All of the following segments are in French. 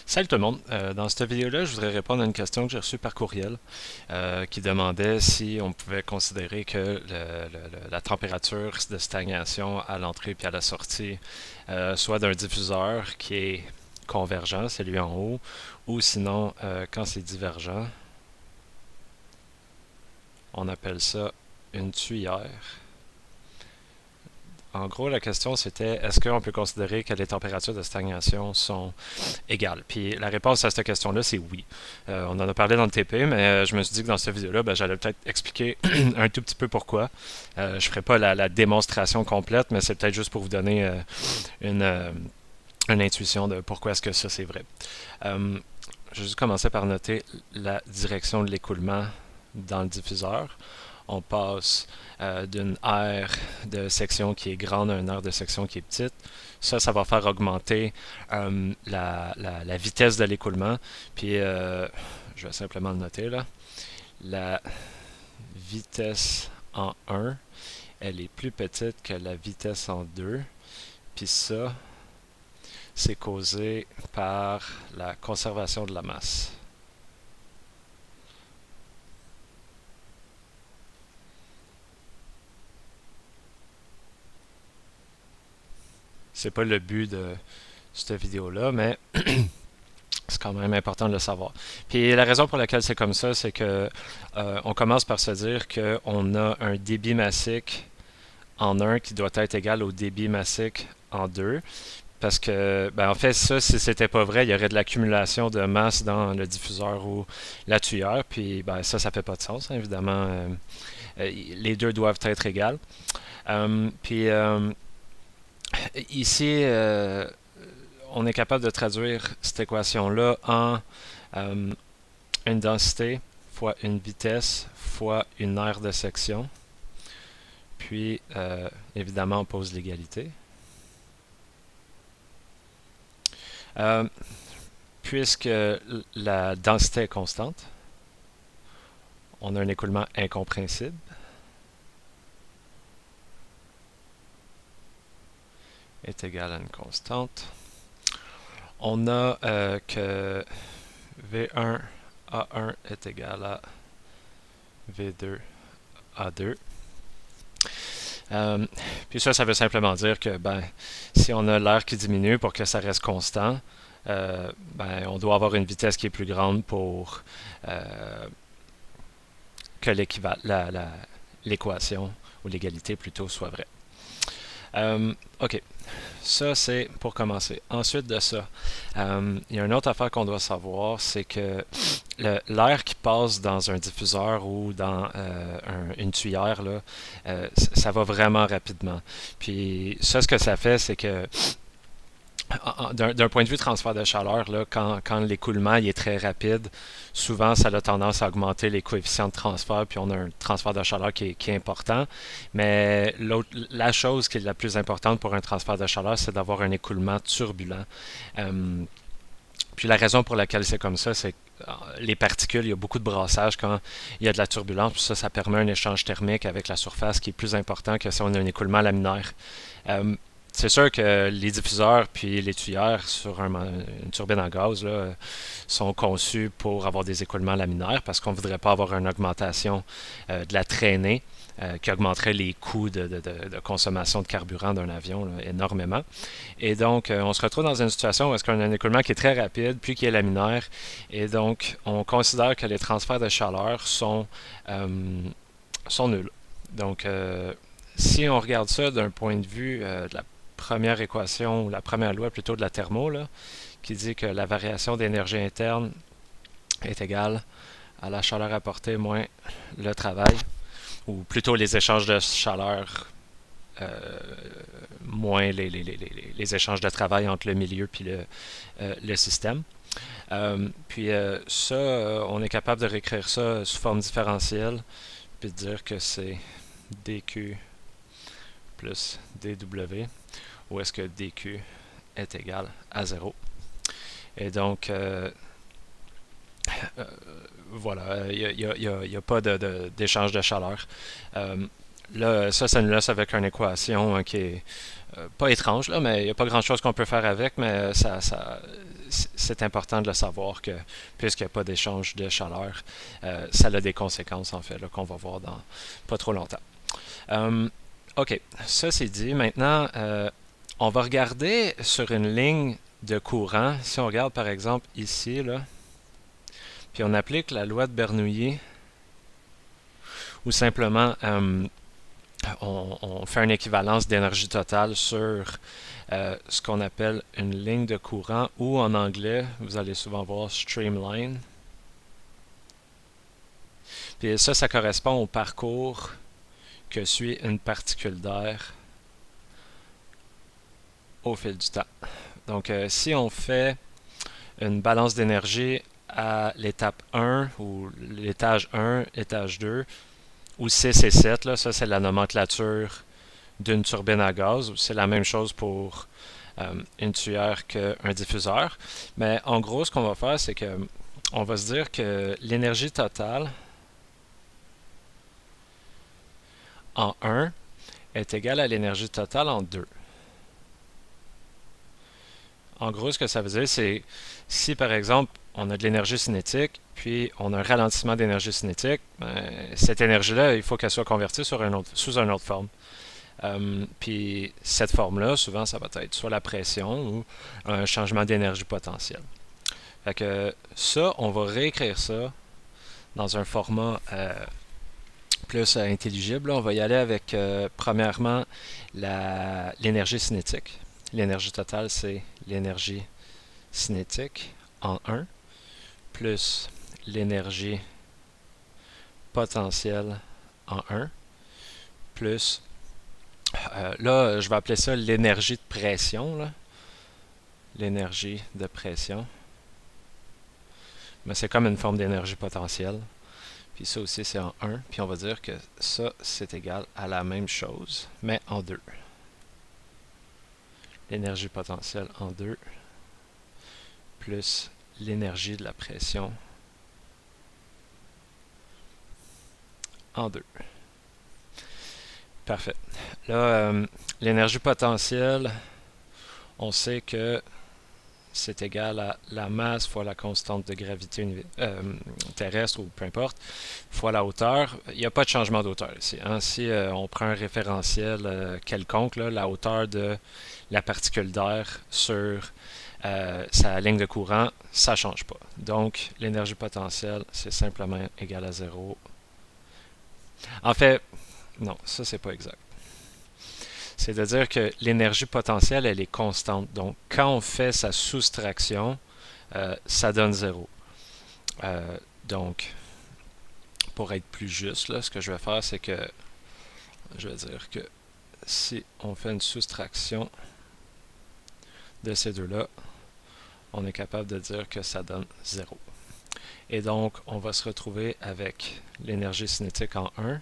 Salut tout le monde. Dans cette vidéo-là, je voudrais répondre à une question que j'ai reçue par courriel qui demandait si on pouvait considérer que la température de stagnation à l'entrée puis à la sortie soit d'un diffuseur qui est convergent, c'est lui en haut, ou sinon, quand c'est divergent, on appelle ça une tuyère. En gros, la question c'était est-ce qu'on peut considérer que les températures de stagnation sont égales? Puis la réponse à cette question-là, c'est oui. On en a parlé dans le TP, mais je me suis dit que dans cette vidéo-là, ben, j'allais peut-être expliquer un tout petit peu pourquoi. Je ne ferai pas la démonstration complète, mais c'est peut-être juste pour vous donner une, euh, une intuition de pourquoi est-ce que ça c'est vrai. Je vais juste commencer par noter la direction de l'écoulement dans le diffuseur. On passe d'une aire de section qui est grande à une aire de section qui est petite. Ça va faire augmenter la vitesse de l'écoulement. Puis, je vais simplement le noter là. La vitesse en 1, elle est plus petite que la vitesse en 2. Puis ça, c'est causé par la conservation de la masse. C'est pas le but de cette vidéo-là, mais c'est quand même important de le savoir. Puis la raison pour laquelle c'est comme ça, c'est que on commence par se dire qu'on a un débit massique en 1 qui doit être égal au débit massique en 2. Parce que, ben en fait, ça, si c'était pas vrai, il y aurait de l'accumulation de masse dans le diffuseur ou la tuyère. Puis, ben ça fait pas de sens, hein, évidemment. Les deux doivent être égales. Puis, ici, on est capable de traduire cette équation-là en une densité fois une vitesse fois une aire de section. Puis, évidemment, on pose l'égalité. Puisque la densité est constante, on a un écoulement incompressible. Est égal à une constante. On a que V1 A1 est égal à V2 A2. Puis ça veut simplement dire que si on a l'air qui diminue pour que ça reste constant, on doit avoir une vitesse qui est plus grande pour que l'équation ou l'égalité plutôt soit vraie. OK, ça c'est pour commencer. Ensuite de ça, il y a une autre affaire qu'on doit savoir, c'est que l'air qui passe dans un diffuseur ou dans une tuyère, là, ça va vraiment rapidement. Puis ça, ce que ça fait, c'est que d'un point de vue transfert de chaleur, là, quand l'écoulement est très rapide, souvent ça a tendance à augmenter les coefficients de transfert, puis on a un transfert de chaleur qui est important. Mais la chose qui est la plus importante pour un transfert de chaleur, c'est d'avoir un écoulement turbulent. Puis la raison pour laquelle c'est comme ça, c'est que les particules, il y a beaucoup de brassage quand il y a de la turbulence, puis ça permet un échange thermique avec la surface qui est plus important que si on a un écoulement laminaire. C'est sûr que les diffuseurs puis les tuyères sur une turbine en gaz là, sont conçus pour avoir des écoulements laminaires parce qu'on ne voudrait pas avoir une augmentation de la traînée qui augmenterait les coûts de consommation de carburant d'un avion là, énormément. Et donc, on se retrouve dans une situation où est-ce qu'on a un écoulement qui est très rapide, puis qui est laminaire. Et donc, on considère que les transferts de chaleur sont nuls. Donc, si on regarde ça d'un point de vue de la première équation, ou la première loi plutôt de la thermo, là, qui dit que la variation d'énergie interne est égale à la chaleur apportée moins le travail, ou plutôt les échanges de chaleur euh, moins les échanges de travail entre le milieu et le système. Ça, on est capable de réécrire ça sous forme différentielle, puis de dire que c'est dQ plus dW, où est-ce que dQ est égal à 0. Et donc, voilà, il n'y a pas d'échange de chaleur. Là, ça nous laisse avec une équation qui est pas étrange, là, mais il n'y a pas grand-chose qu'on peut faire avec, mais c'est important de le savoir que puisqu'il n'y a pas d'échange de chaleur, ça a des conséquences en fait qu'on va voir dans pas trop longtemps. OK, ça c'est dit. Maintenant, on va regarder sur une ligne de courant. Si on regarde par exemple ici, là, puis on applique la loi de Bernoulli, ou simplement on fait une équivalence d'énergie totale sur ce qu'on appelle une ligne de courant, ou en anglais, vous allez souvent voir streamline. Puis ça correspond au parcours que suit une particule d'air au fil du temps. Donc, si on fait une balance d'énergie à l'étape 1 ou l'étage 1, étage 2, ou 6 et 7, là, ça c'est la nomenclature d'une turbine à gaz. C'est la même chose pour une tuyère qu'un diffuseur. Mais en gros, ce qu'on va faire, c'est que on va se dire que l'énergie totale en 1 est égale à l'énergie totale en 2. En gros, ce que ça veut dire, c'est si par exemple on a de l'énergie cinétique, puis on a un ralentissement d'énergie cinétique, cette énergie-là, il faut qu'elle soit convertie sous une autre forme. Puis cette forme-là, souvent, ça va être soit la pression ou un changement d'énergie potentielle. Fait que ça, on va réécrire ça dans un format plus intelligible. On va y aller avec, premièrement, l'énergie cinétique. L'énergie totale, c'est l'énergie cinétique en 1, plus l'énergie potentielle en 1, plus, là, je vais appeler ça l'énergie de pression, l'énergie de pression. Mais c'est comme une forme d'énergie potentielle. Puis ça aussi, c'est en 1. Puis on va dire que ça, c'est égal à la même chose, mais en 2. L'énergie potentielle en 2, plus l'énergie de la pression en 2. Parfait. Là, l'énergie potentielle, on sait que c'est égal à la masse fois la constante de gravité terrestre, ou peu importe, fois la hauteur. Il n'y a pas de changement d'auteur ici. Hein. Si on prend un référentiel quelconque, là, la hauteur de la particule d'air sur sa ligne de courant, ça ne change pas. Donc, l'énergie potentielle, c'est simplement égal à 0. En fait, non, ça, c'est pas exact. C'est-à-dire que l'énergie potentielle, elle est constante. Donc, quand on fait sa soustraction, ça donne 0. Donc, pour être plus juste, là, ce que je vais faire, c'est que je vais dire que si on fait une soustraction de ces deux-là, on est capable de dire que ça donne 0. Et donc, on va se retrouver avec l'énergie cinétique en 1,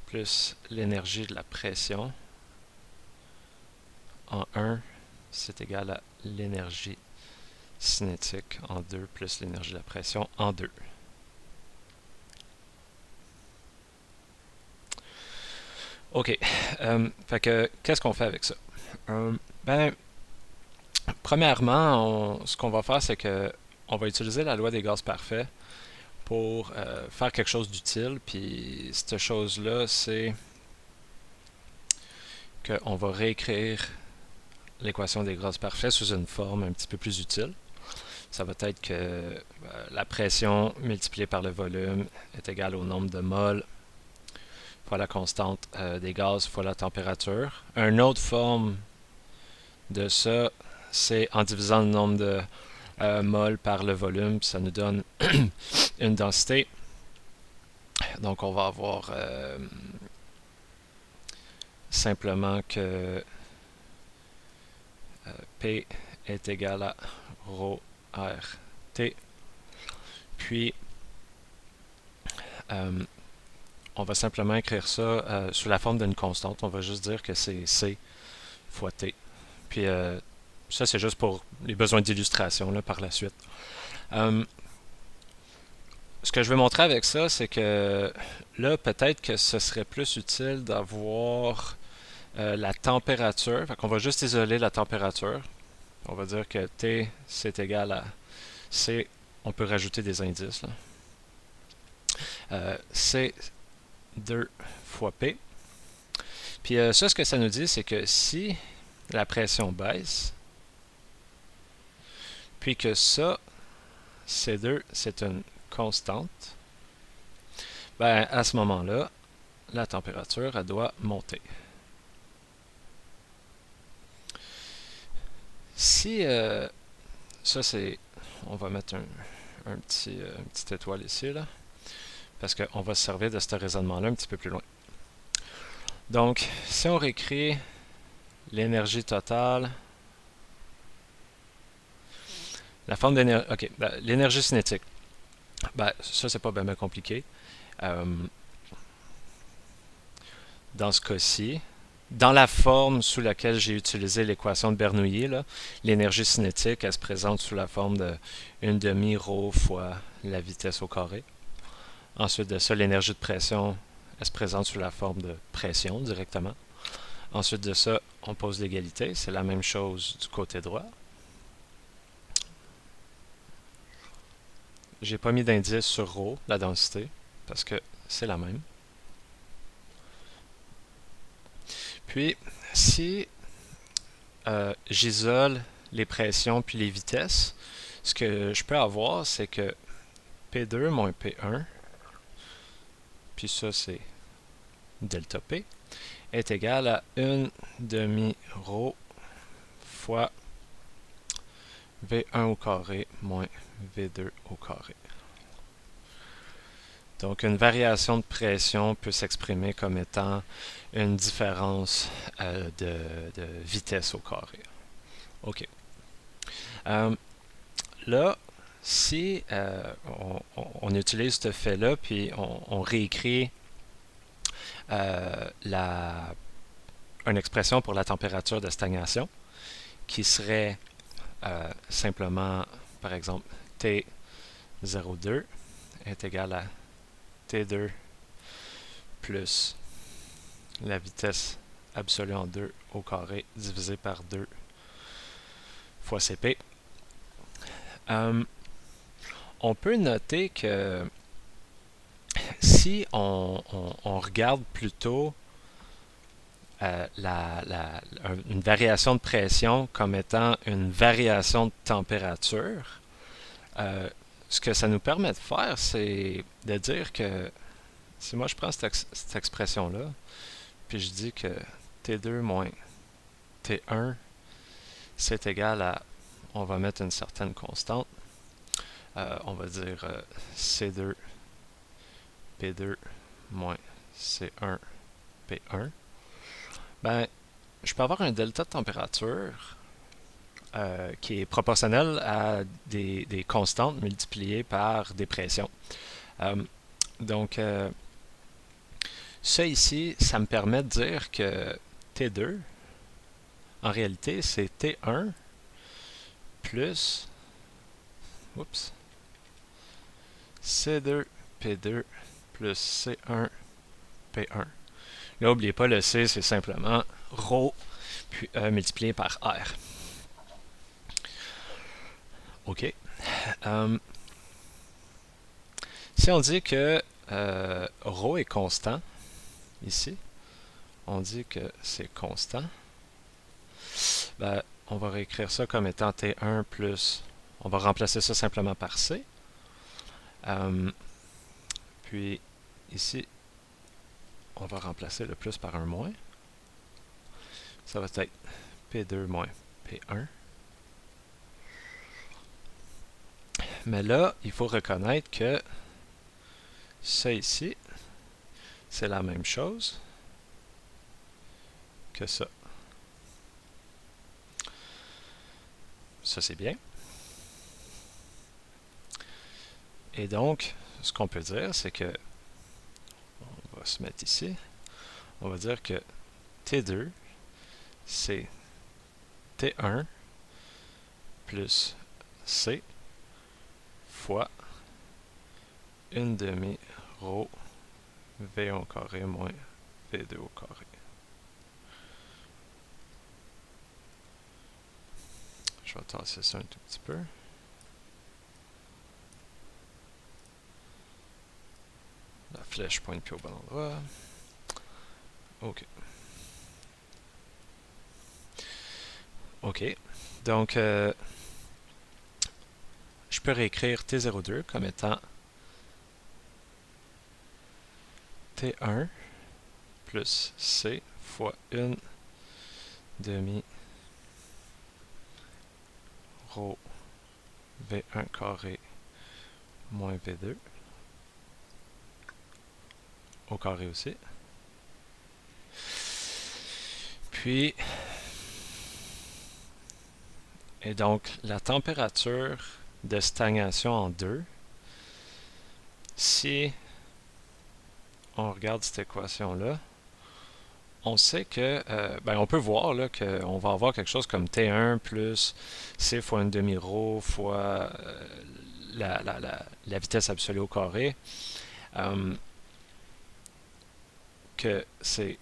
plus l'énergie de la pression en 1, c'est égal à l'énergie cinétique en 2 plus l'énergie de la pression en 2. OK. Fait que, qu'est-ce qu'on fait avec ça? Premièrement, ce qu'on va faire, c'est que on va utiliser la loi des gaz parfaits pour faire quelque chose d'utile. Puis, cette chose-là, c'est qu'on va réécrire l'équation des gaz parfaits sous une forme un petit peu plus utile. Ça va être que la pression multipliée par le volume est égale au nombre de moles fois la constante des gaz fois la température. Une autre forme de ça, c'est en divisant le nombre de moles par le volume, ça nous donne une densité. Donc on va avoir simplement que P est égal à ρ R T. Puis on va simplement écrire ça sous la forme d'une constante. On va juste dire que c'est C fois T. Puis ça, c'est juste pour les besoins d'illustration par la suite. Ce que je vais montrer avec ça, c'est que là, peut-être que ce serait plus utile d'avoir la température. Fait qu'on va juste isoler la température. On va dire que T, c'est égal à C. On peut rajouter des indices, là. C 2 fois P. Puis ça, ce que ça nous dit, c'est que si la pression baisse, puis que ça, C2, c'est une constante, ben à ce moment-là, la température, elle doit monter. Si ça, c'est... On va mettre une petite étoile ici, là, parce qu'on va se servir de ce raisonnement-là un petit peu plus loin. Donc, si on réécrit l'énergie totale, la forme d'énergie... OK, ben, l'énergie cinétique. Ben, ça, c'est pas bien compliqué. Dans ce cas-ci, dans la forme sous laquelle j'ai utilisé l'équation de Bernoulli, l'énergie cinétique, elle se présente sous la forme de 1 demi ρ fois la vitesse au carré. Ensuite de ça, l'énergie de pression, elle se présente sous la forme de pression directement. Ensuite de ça, on pose l'égalité. C'est la même chose du côté droit. J'ai pas mis d'indice sur ρ, la densité, parce que c'est la même. Puis, si j'isole les pressions puis les vitesses, ce que je peux avoir, c'est que P2 moins P1, puis ça c'est delta P, est égal à 1 demi ρ fois V1 au carré moins V2 au carré. Donc une variation de pression peut s'exprimer comme étant une différence de vitesse au carré. OK. Là, si on utilise ce fait-là, puis on réécrit une expression pour la température de stagnation, qui serait simplement, par exemple, T02 est égal à T2 plus la vitesse absolue en 2 au carré divisé par 2 fois Cp. On peut noter que si on regarde plutôt une variation de pression comme étant une variation de température, ce que ça nous permet de faire, c'est de dire que si moi je prends cette expression-là, puis je dis que T2 moins T1, c'est égal à, on va mettre une certaine constante, on va dire C2 P2 moins C1 P1, ben, je peux avoir un delta de température qui est proportionnel à des constantes multipliées par des pressions. Donc, ça ici, ça me permet de dire que T2, en réalité, c'est T1 plus C2 P2 plus C1 P1. Là, n'oubliez pas, le C, c'est simplement ρ puis multiplié par R. OK. Si on dit que ρ est constant, ici, on dit que c'est constant, ben, on va réécrire ça comme étant T1 plus, on va remplacer ça simplement par C. Puis ici, on va remplacer le plus par un moins. Ça va être P2 moins P1. Mais là, il faut reconnaître que ça ici, c'est la même chose que ça. Ça, c'est bien. Et donc, ce qu'on peut dire, c'est que, on va se mettre ici, on va dire que T2, c'est T1 plus C fois 1 demi ρ V1 au carré moins V2 au carré. Je vais tasser ça un tout petit peu. La flèche pointe plus au bon endroit. OK. OK. Donc, je peux réécrire T02 comme étant T1 plus C fois 1 demi rho V1 carré moins V2 au carré aussi. Puis, et donc la température de stagnation en 2, si on regarde cette équation-là, on sait que, on peut voir qu'on va avoir quelque chose comme T1 plus C fois une demi-rho fois la vitesse absolue au carré, que c'est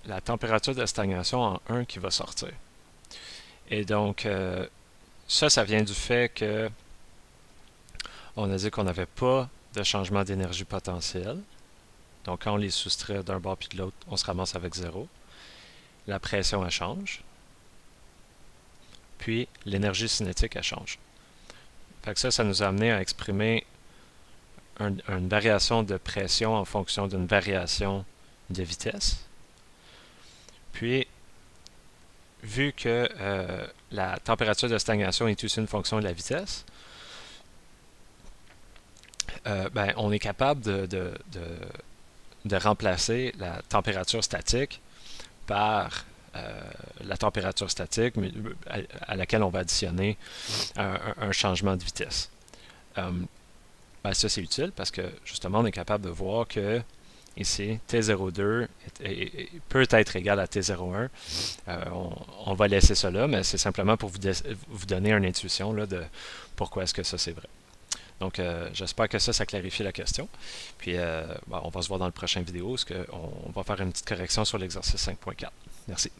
la température de stagnation en 1 qui va sortir. Et donc, ça vient du fait que on a dit qu'on n'avait pas de changement d'énergie potentielle. Donc, quand on les soustrait d'un bord puis de l'autre, on se ramasse avec 0. La pression, elle change. Puis, l'énergie cinétique, elle change. Fait que ça nous a amené à exprimer une variation de pression en fonction d'une variation de vitesse. Puis, vu que la température de stagnation est aussi une fonction de la vitesse, on est capable de remplacer la température statique par la température statique à laquelle on va additionner un changement de vitesse. Ça, c'est utile parce que justement, on est capable de voir que ici, T02 peut être égal à T01. On va laisser ça là, mais c'est simplement pour vous donner une intuition là, de pourquoi est-ce que ça c'est vrai. Donc, j'espère que ça clarifie la question. Puis, on va se voir dans la prochaine vidéo, parce qu'on va faire une petite correction sur l'exercice 5.4. Merci.